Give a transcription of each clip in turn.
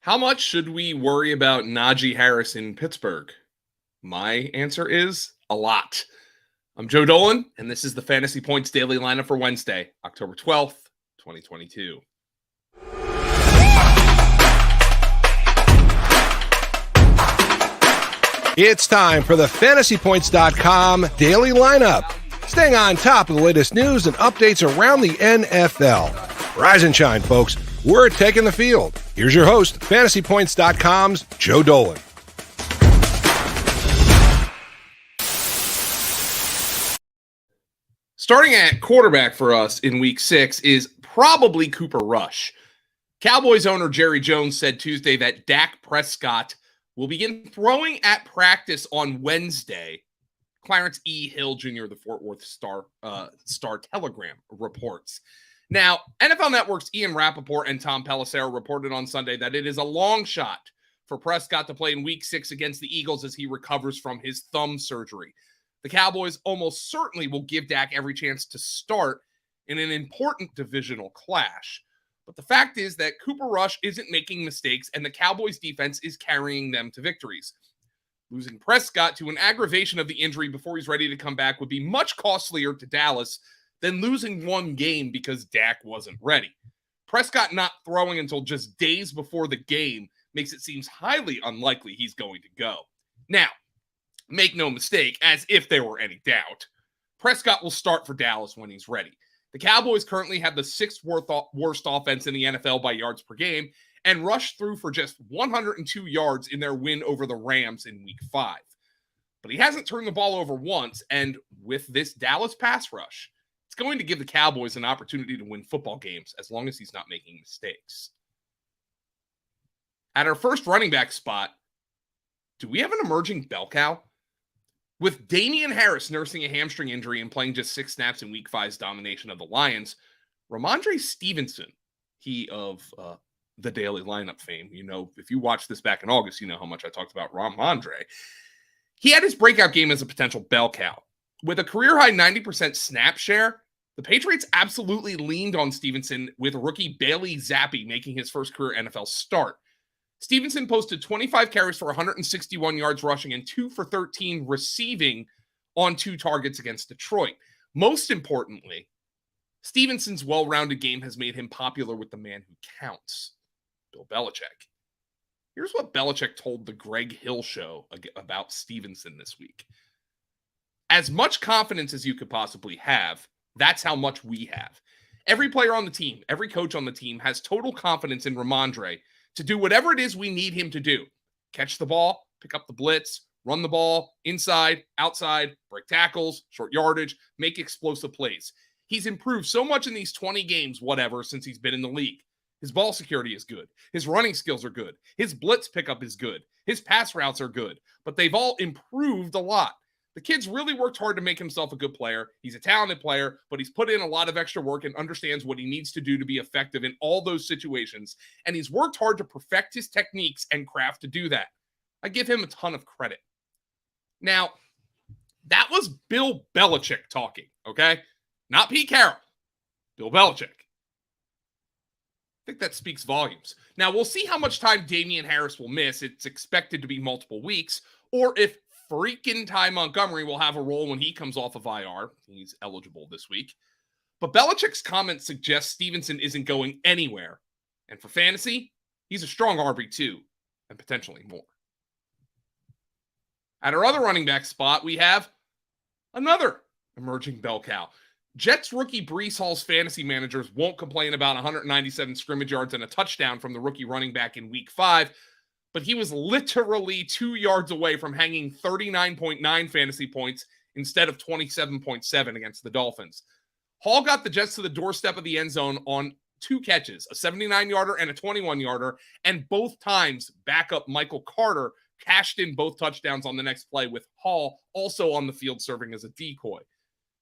How much should we worry about Najee Harris in Pittsburgh? My answer is a lot. I'm Joe Dolan, and this is the Fantasy Points Daily Lineup for Wednesday, October 12th, 2022. It's time for the FantasyPoints.com Daily Lineup. Staying on top of the latest news and updates around the NFL. Rise and shine, folks. We're taking the field. Here's your host, FantasyPoints.com's Joe Dolan. Starting at quarterback for us in Week 6 is probably Cooper Rush. Cowboys owner Jerry Jones said Tuesday that Dak Prescott will begin throwing at practice on Wednesday. Clarence E. Hill Jr., the Fort Worth Star-Telegram, reports. Now, NFL Network's Ian Rappaport and Tom Pelissero reported on Sunday that it is a long shot for Prescott to play in Week 6 against the Eagles as he recovers from his thumb surgery. The Cowboys almost certainly will give Dak every chance to start in an important divisional clash. But the fact is that Cooper Rush isn't making mistakes, and the Cowboys' defense is carrying them to victories. Losing Prescott to an aggravation of the injury before he's ready to come back would be much costlier to Dallas than losing one game because Dak wasn't ready. Prescott not throwing until just days before the game makes it seem highly unlikely he's going to go. Now, make no mistake, as if there were any doubt, Prescott will start for Dallas when he's ready. The Cowboys currently have the sixth worst offense in the NFL by yards per game, and Rush threw for just 102 yards in their win over the Rams in Week 5. But he hasn't turned the ball over once, and with this Dallas pass rush, it's going to give the Cowboys an opportunity to win football games as long as he's not making mistakes. At our first running back spot, do we have an emerging bell cow? With Damian Harris nursing a hamstring injury and playing just 6 snaps in Week 5's domination of the Lions, Rameses Stevenson, he of the Daily Lineup fame, if you watched this back in August, you know how much I talked about Ramondre. He had his breakout game as a potential bell cow. With a career-high 90% snap share, the Patriots absolutely leaned on Stevenson, with rookie Bailey Zappi making his first career NFL start. Stevenson posted 25 carries for 161 yards rushing and 2 for 13 receiving on 2 targets against Detroit. Most importantly, Stevenson's well-rounded game has made him popular with the man who counts, Bill Belichick. Here's what Belichick told the Greg Hill Show about Stevenson this week. As much confidence as you could possibly have, that's how much we have. Every player on the team, every coach on the team has total confidence in Ramondre to do whatever it is we need him to do. Catch the ball, pick up the blitz, run the ball, inside, outside, break tackles, short yardage, make explosive plays. He's improved so much in these 20 games, since he's been in the league. His ball security is good. His running skills are good. His blitz pickup is good. His pass routes are good. But they've all improved a lot. The kid's really worked hard to make himself a good player. He's a talented player, but he's put in a lot of extra work and understands what he needs to do to be effective in all those situations. And he's worked hard to perfect his techniques and craft to do that. I give him a ton of credit. Now, that was Bill Belichick talking, okay? Not Pete Carroll. Bill Belichick. I think that speaks volumes. Now, we'll see how much time Damian Harris will miss. It's expected to be multiple weeks, or if freaking Ty Montgomery will have a role when he comes off of IR. He's eligible this week. But Belichick's comments suggest Stevenson isn't going anywhere. And for fantasy, he's a strong RB2 and potentially more. At our other running back spot, we have another emerging bell cow. Jets rookie Breece Hall's fantasy managers won't complain about 197 scrimmage yards and a touchdown from the rookie running back in Week 5, but he was literally 2 yards away from hanging 39.9 fantasy points instead of 27.7 against the Dolphins. Hall got the Jets to the doorstep of the end zone on 2 catches, a 79-yarder and a 21-yarder, and both times backup Michael Carter cashed in both touchdowns on the next play, with Hall also on the field serving as a decoy.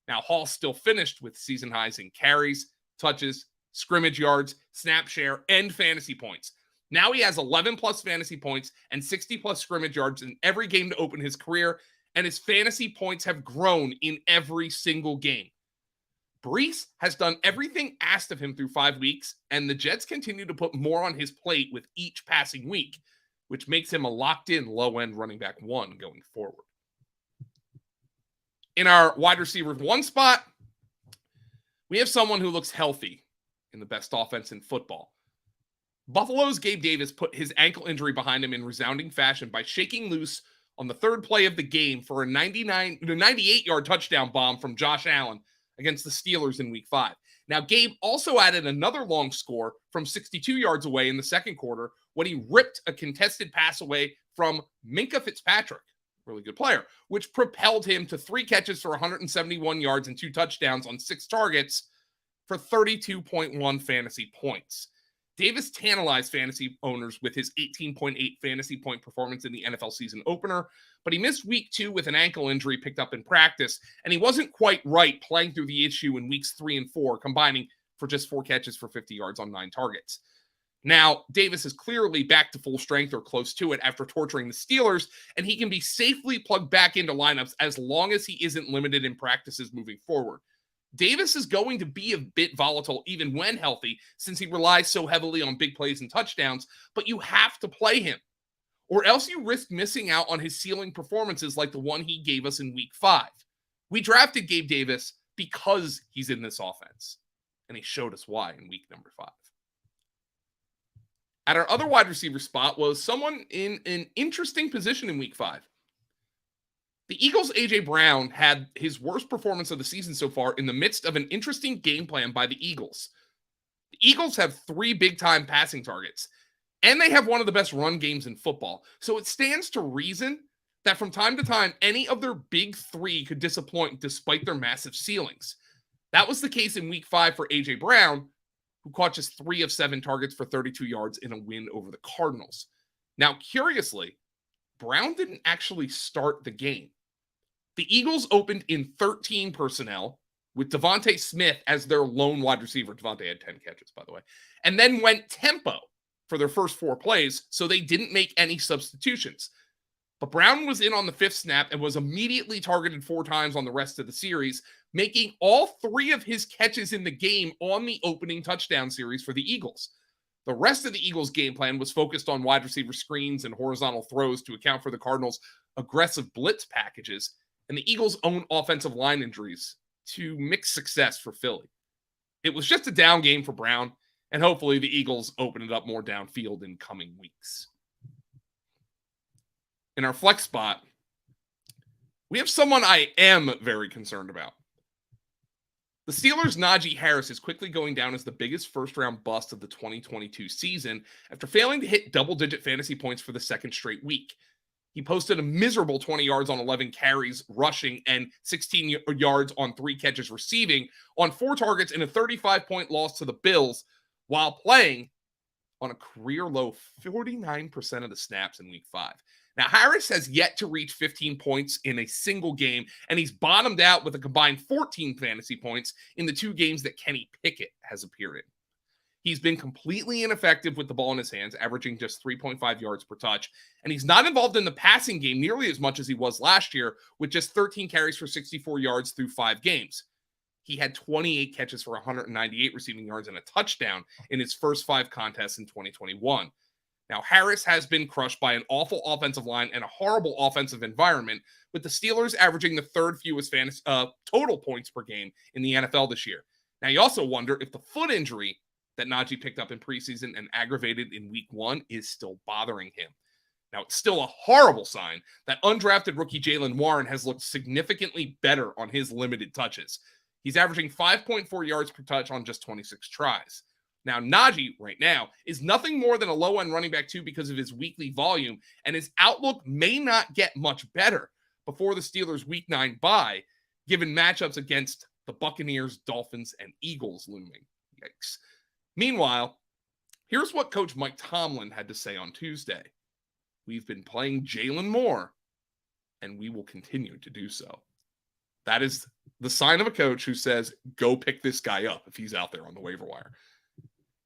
Now, Hall still finished with season highs in carries, touches, scrimmage yards, snap share, and fantasy points. Now he has 11-plus fantasy points and 60-plus scrimmage yards in every game to open his career, and his fantasy points have grown in every single game. Brees has done everything asked of him through 5 weeks, and the Jets continue to put more on his plate with each passing week, which makes him a locked-in low-end running back 1 going forward. In our wide receiver 1 spot, we have someone who looks healthy in the best offense in football. Buffalo's Gabe Davis put his ankle injury behind him in resounding fashion by shaking loose on the 3rd play of the game for a 98-yard touchdown bomb from Josh Allen against the Steelers in Week 5. Now, Gabe also added another long score from 62 yards away in the 2nd quarter when he ripped a contested pass away from Minkah Fitzpatrick, really good player, which propelled him to 3 catches for 171 yards and 2 touchdowns on 6 targets for 32.1 fantasy points. Davis tantalized fantasy owners with his 18.8 fantasy point performance in the NFL season opener, but he missed week 2 with an ankle injury picked up in practice, and he wasn't quite right playing through the issue in weeks 3 and 4, combining for just 4 catches for 50 yards on 9 targets. Now, Davis is clearly back to full strength or close to it after torturing the Steelers, and he can be safely plugged back into lineups as long as he isn't limited in practices moving forward. Davis is going to be a bit volatile even when healthy, since he relies so heavily on big plays and touchdowns, but you have to play him, or else you risk missing out on his ceiling performances like the one he gave us in Week 5. We drafted Gabe Davis because he's in this offense, and he showed us why in week number 5. At our other wide receiver spot was someone in an interesting position in Week 5. The Eagles' A.J. Brown had his worst performance of the season so far in the midst of an interesting game plan by the Eagles. The Eagles have 3 big-time passing targets, and they have one of the best run games in football. So it stands to reason that from time to time, any of their big 3 could disappoint despite their massive ceilings. That was the case in Week 5 for A.J. Brown, who caught just 3 of 7 targets for 32 yards in a win over the Cardinals. Now, curiously, Brown didn't actually start the game. The Eagles opened in 13 personnel with Devontae Smith as their lone wide receiver. Devontae had 10 catches, by the way, and then went tempo for their first 4 plays, so they didn't make any substitutions. But Brown was in on the 5th snap and was immediately targeted 4 times on the rest of the series, making all 3 of his catches in the game on the opening touchdown series for the Eagles. The rest of the Eagles' game plan was focused on wide receiver screens and horizontal throws to account for the Cardinals' aggressive blitz packages and the Eagles' own offensive line injuries to mix success for Philly. It was just a down game for Brown, and hopefully the Eagles open it up more downfield in coming weeks. In our flex spot, we have someone I am very concerned about. The Steelers' Najee Harris is quickly going down as the biggest first-round bust of the 2022 season after failing to hit double-digit fantasy points for the 2nd straight week. He posted a miserable 20 yards on 11 carries rushing and 16 yards on 3 catches receiving on 4 targets in a 35-point loss to the Bills while playing on a career-low 49% of the snaps in Week 5. Now, Harris has yet to reach 15 points in a single game, and he's bottomed out with a combined 14 fantasy points in the 2 games that Kenny Pickett has appeared in. He's been completely ineffective with the ball in his hands, averaging just 3.5 yards per touch, and he's not involved in the passing game nearly as much as he was last year, with just 13 carries for 64 yards through 5 games. He had 28 catches for 198 receiving yards and a touchdown in his first 5 contests in 2021. Now, Harris has been crushed by an awful offensive line and a horrible offensive environment, with the Steelers averaging the 3rd fewest total points per game in the NFL this year. Now, you also wonder if the foot injury that Najee picked up in preseason and aggravated in Week 1 is still bothering him. Now, it's still a horrible sign that undrafted rookie Jaylen Warren has looked significantly better on his limited touches. He's averaging 5.4 yards per touch on just 26 tries. Now, Najee right now is nothing more than a low-end running back 2 because of his weekly volume, and his outlook may not get much better before the Steelers' Week 9 bye, given matchups against the Buccaneers, Dolphins, and Eagles looming. Yikes. Meanwhile, here's what Coach Mike Tomlin had to say on Tuesday. We've been playing Jalen Moore, and we will continue to do so. That is the sign of a coach who says, go pick this guy up if he's out there on the waiver wire.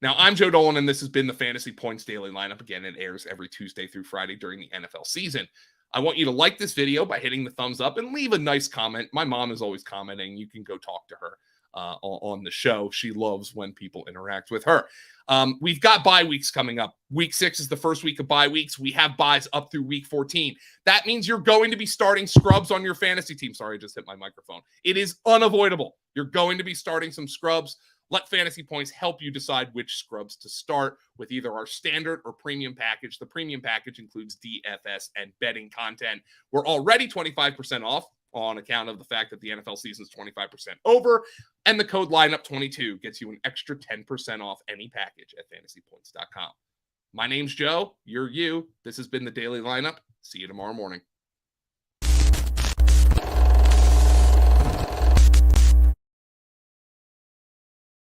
Now, I'm Joe Dolan, and this has been the Fantasy Points Daily Lineup. Again, it airs every Tuesday through Friday during the NFL season. I want you to like this video by hitting the thumbs up and leave a nice comment. My mom is always commenting. You can go talk to her. on the show. She loves when people interact with her. We've got bye weeks coming up. Week 6 is the first week of bye weeks. We have buys up through week 14. That means you're going to be starting scrubs on your fantasy team. Sorry, I just hit my microphone. It is unavoidable. You're going to be starting some scrubs. Let Fantasy Points help you decide which scrubs to start with either our standard or premium package. The premium package includes DFS and betting content. We're already 25% off on account of the fact that the NFL season is 25% over, and the code lineup22 gets you an extra 10% off any package at fantasypoints.com. My name's Joe. You're you. This has been the Daily Lineup. See you tomorrow morning.